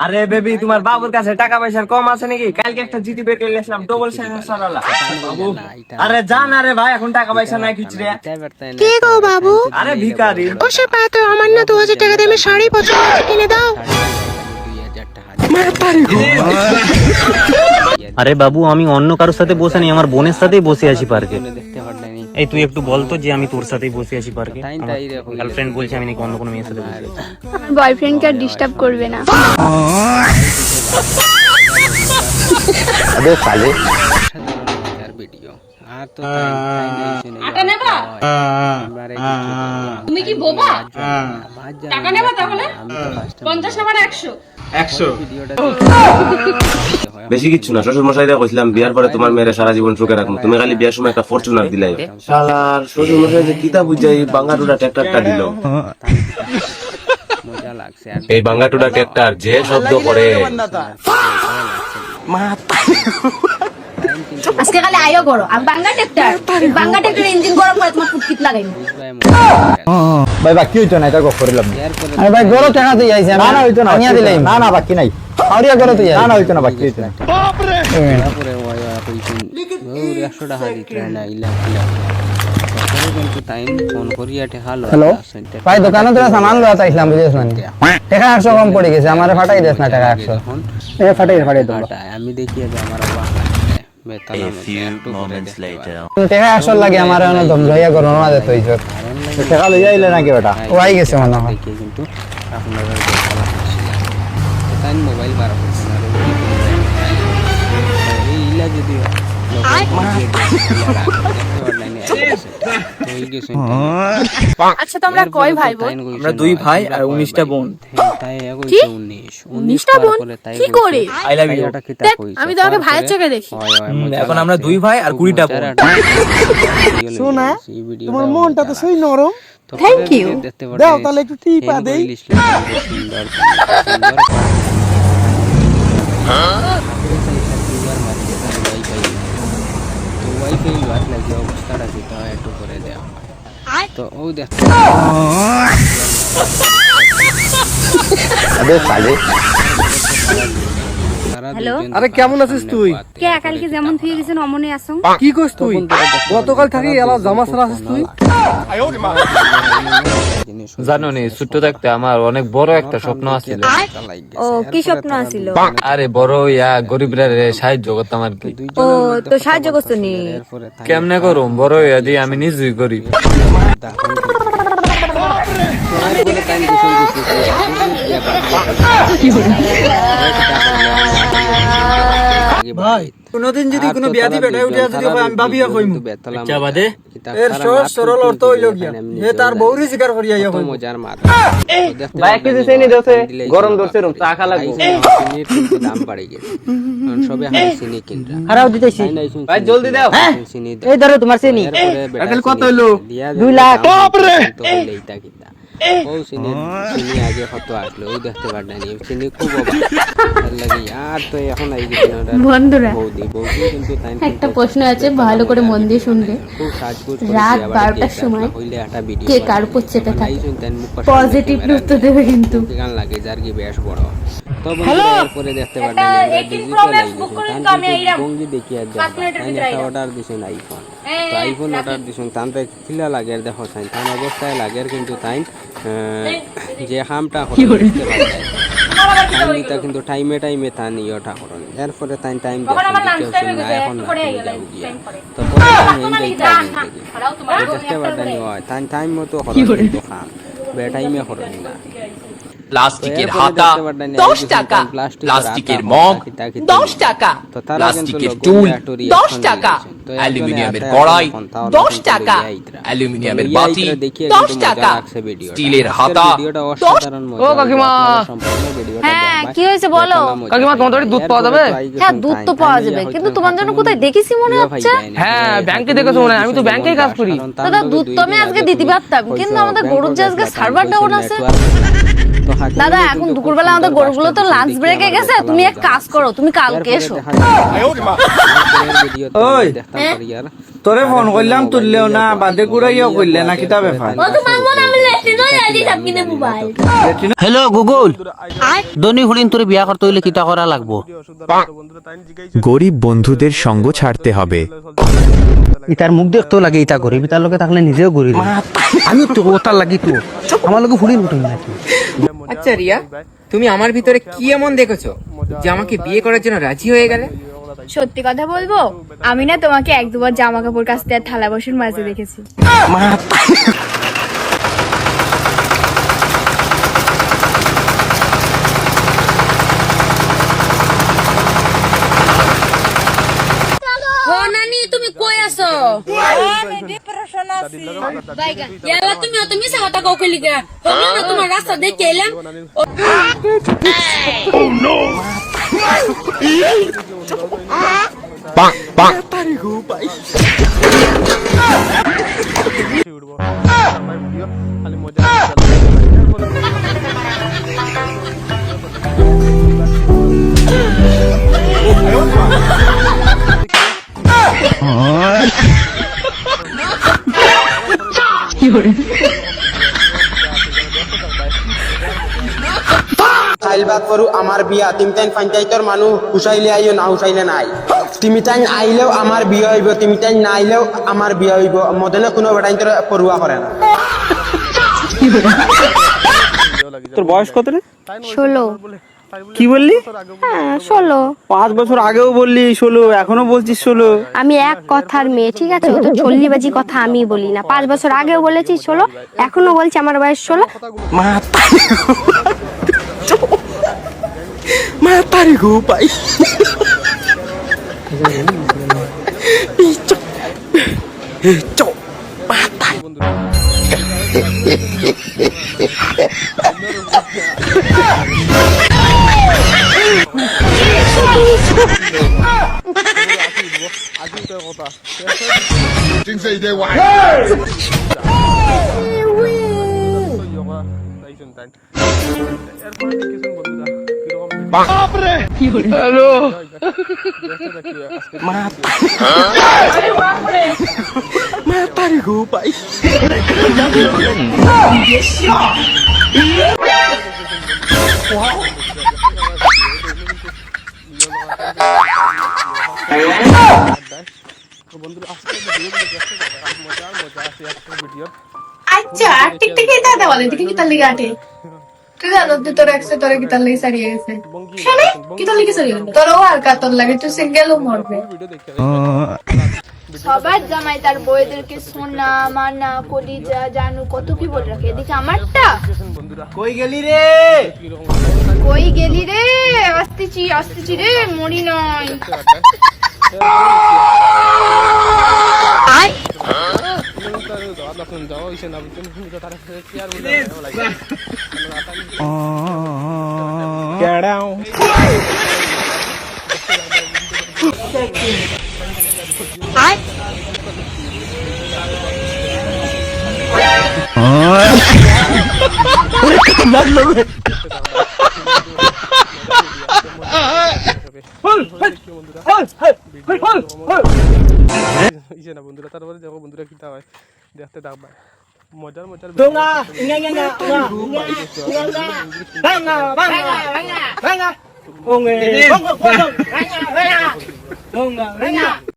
আরে বেবি, তোমার বাবুর কাছে টাকা পয়সার কম আছে নাকি? কালকে একটা জিটি বের করে আসলাম, ডবল সারালা। বাবু, আরে জান, আরে ভাই এখন টাকা পয়সা নাই কিছু রে। কে গো বাবু? আরে ভিখারি। ওসব পাতো আমার না 2000 টাকা দিয়ে আমি শাড়ি পছন্দ আছে কিনে দাও। আরে বাবু, আমি অন্য কারোর সাথে বসে নেই, আমার বোনের সাথেই বসে আছি পার্কে। এই তুই একটু বলতো যে আমি তোর সাথেই বসে আছি পার্কে। গার্লফ্রেন্ড বলছে আমি নাকি অন্য কোনো মেয়ের সাথে বসে আছি। আমার বয়ফ্রেন্ডকে আর ডিস্টার্ব করবে না। আবে সালে তুমি কি বোবা? টাকা নেবা তাহলে 50 না 100? বেশি কিচ্ছু না, শ্বশুর মশাইরা কইছিলাম বিয়ার পরে তোমার মেয়েরা সারা জীবন সুখে রাখবো, তুমি খালি বিয়ার সময় একটা ফরচুনার দিলাই। শালার শ্বশুর মশাই যে কিতা বুঝাই বাঙ্গাটুডা ট্র্যাক্টরটা দিল। এই বাঙ্গাটুডা ট্র্যাক্টর যে শব্দ করে আজকে খালি আইও করো আর বাঙ্গা ট্রাক্টর ইঞ্জিন গরম করে তোমার ফুটকিট লাগাই। ভাই বাকি হইতো না, এটা করিলাম। আরে ভাই গরো টাকা দিয়ে আইছে, না না হইতো না, আনিয়া দিলাই। না না বাকি নাই, আউরিয়া গরো দিয়ে না না হইতো না, বাকি হইতো না। বাপ রে তারপরে ওই কইছেন 100 টাকা দিতে না ইলা ইলা কিন্তু টাইম ফোন করিয়া ঠেকালো। হ্যালো ভাই, দোকানে তো সামান লওয়া চাইছিলাম, বুঝিস না টাকা 100 কম পড়ে গেছে, আমারে ফাটাই দেস না টাকা 100। ফাটাই দাও। আমি দেখি যে আমার টাকা 100 লাগে আমার দম লইয়া গরো না দিত হইছো। টাকা লইয়া আইলে নাকি ওটা ও আই গেছে মনে হয়। কিন্তু আপনারা তাই মোবাইল বার করছেন আর এই ইলা যদি আচ্ছা তোমরা কয় ভাই বোন? আমরা 2 ভাই আর 19টা বোন। কি 19টা বোন? কি করে? I love you. আমি তোমাকে ভাইয়ের চোখে দেখি। এখন আমরা 2 ভাই আর 20টা বোন। শোনা তোমার মনটা তো সেই নরম। Thank you. দাও তাহলে একটু টিপা দেই। ওয়াইফাই লট লাগে অবস্থাটা যেটা একটু করে দেওয়া হয় তো ও দেখো। আবে সালে হ্যালো, আরে কেমন আছিস তুই? কে কালকে যেমন ফিরে গেছেন অমনে আসং? কি কইছ তুই? গতকাল থাকি এলা জামা সারা আছিস তুই? জানো নি, ছোট থাকতে আমার অনেক বড় একটা স্বপ্ন আছিল। ও কি স্বপ্ন আছিল? আরে বড় গরিবরা সাহায্য করতাম আর কি। ও তো সাহায্য করছো নি? কেমনে করুম, বড় দিয়ে আমি নিজেই করি। ভাই কোনদিন যদি কোনো বিয়াদি বেটাই উঠে যদি আমি ভাবিয়া কইমু আচ্ছা বাদে এর সহজ সরল অর্থ হইল গিয়া এ তার বউরি স্বীকার করিয়া ইয়া কইমু। ভাই কি দিছেনি দছে গরম দছে রুম চা খা লাগবো। চিনির কিন্তু দাম বাড়ে গেছে, সবে হাই চিনি কিনরা হারাও দিতেছি ভাই জলদি দাও। চিনি এই ধরো তোমার চিনি এখন কত হইলো? 2 লাখ। বাপ রে এইটা কিতা ও চিনি আগে কত আসলো ওই দেখতে পারনা নি চিনি খুব অভাব লাগি আর তো এখন আই গেছে না বন্ধুরা, বৌদি কিন্তু টাইম একটা প্রশ্ন আছে, ভালো করে মন দিয়ে শুনবে। খুব সাজগুজ রাত 12টার সময় হইলে একটা ভিডিও কে কার উপর চেপে থাকে মুখ পজিটিভ উত্তর দেবে কিন্তু। গান লাগে যার কি বেশ বড় তো পরে দেখতে পারবেন ভঙ্গি দেখি আর একটা অর্ডার দিছেন আইফোন, তো আইফোন অর্ডার দিছেন তানতে খিলা লাগে দেখো তাই তান অবস্থায় লাগে কিন্তু তাই যে হামটা করতে পারে টাইমটা কিন্তু টাইমে তান ইয়টা করেন এরপরে তাই টাইম দেখছেন না এখন না যাও গিয়া তো পরে দেখতে পারবেন হয় তাই টাইম মতো করেন কিন্তু খাম বে টাইমে করেন না। প্লাস্টিকের হাতা 10 টাকা, প্লাস্টিকের মগ 10 টাকা, প্লাস্টিকের টুল 10 টাকা, অ্যালুমিনিয়ামের কড়াই 10 টাকা, অ্যালুমিনিয়ামের বাটি 10 টাকা, স্টিলের হাতা 10। ও কাকিমা, হ্যাঁ কি হয়েছে বলো? কাকিমা তোমার বাড়ি দুধ পাওয়া যাবে? হ্যাঁ দুধ তো পাওয়া যাবে, কিন্তু তোমার জন্য কোথায় দেখেছি মনে হচ্ছে? হ্যাঁ ব্যাংকে দেখেছো মনে হয়, আমি তো ব্যাংকেই কাজ করি। দাদা দুধ তো আমি আজকে দিতে পারতাম, কিন্তু আমাদের গরুর যে আজকে সার্ভার ডাউন আছে। দাদা এখন দুপুরবেলা আমাদের গরুগুলো তো লাঞ্চ ব্রেকে গেছে, তুমি এক কাজ করো, তুমি কালকে এসো। ওই তোরে ফোন করলাম তুললেও না, বাদে কুড়াইও করলে না, কিতা ব্যাপার? হ্যালো গুগল, দনি হুড়িন তোর বিয়া করতে হইলে কিতা করা লাগবো? গরিব বন্ধুদের সঙ্গ ছাড়তে হবে। ইতার মুখ দেখতেও লাগে, ইতা গরিব, ইতার লোকে থাকলে নিজেও গরিব। আমি তো ওটার লাগি তো আমার লোকে হুড়িন উঠুন নাকি? আচ্ছা রিয়া, তুমি আমার ভিতরে কি এমন দেখেছো যে আমাকে বিয়ে করার জন্য রাজি হয়ে গেলে? সত্যি কথা বলবো, আমি না তোমাকে এক দুবার জামা কাপড় কাচতে আর থালা বাসন মাজতে দেখেছি। ও নানি, তুমি কই আছো? তুমি অত মিশা কথা কও কইলি গা? তোমরা না তোমার রাস্তা দেখে এলাম। খাইলবাদ করু আমার বিয়া, তুমি তাই পঞ্চায়েতের মানুষ হুসাইলে আইও না হুসাইলে নাই। তুমি তাই আইলেও আমার বিয়ে হইব, তুমি তাই না আইলেও আমার বিয়ে হইব। মদনে কোনো বেটাই তোর পড়ুয়া করে না। তোর বয়স কত রে? 16। কি বললি? 16। 5 বছর আগেও বললি 16, এখনো বলছিস 16। আমি এক কথার মেয়ে, ঠিক আছে? ও তো চল্লিবাজি কথা আমি বলি না। 5 বছর আগেও বলেছি 16, এখনো বলছি আমার বয়স 16। মাতারি গো পাই। মাতারি গো পাই। আচ্ছা, টিকটিকি দাদা বলে দেখি কি তার লাগি আটে। তুই জানো যে তোর এক্সে তোর কি তার লাগি সারিয়ে গেছে? শুনে কি তার লাগি সারিয়ে গেল? তোরও আর কাতর লাগে, তুই সিঙ্গেলও মরবে। সবার জামাই তার বউদেরকে সোনা মানা কলিজা জানু কত কি বলে রাখে, এদিকে আমারটা কই গেলি রে? কই গেলি রে? আসতেছি রে, মরি নয়। বন্ধুরা তারপরে দেখো বন্ধুরা কিতা হয়, দেখতে থাকবা। মজার মজার Venga.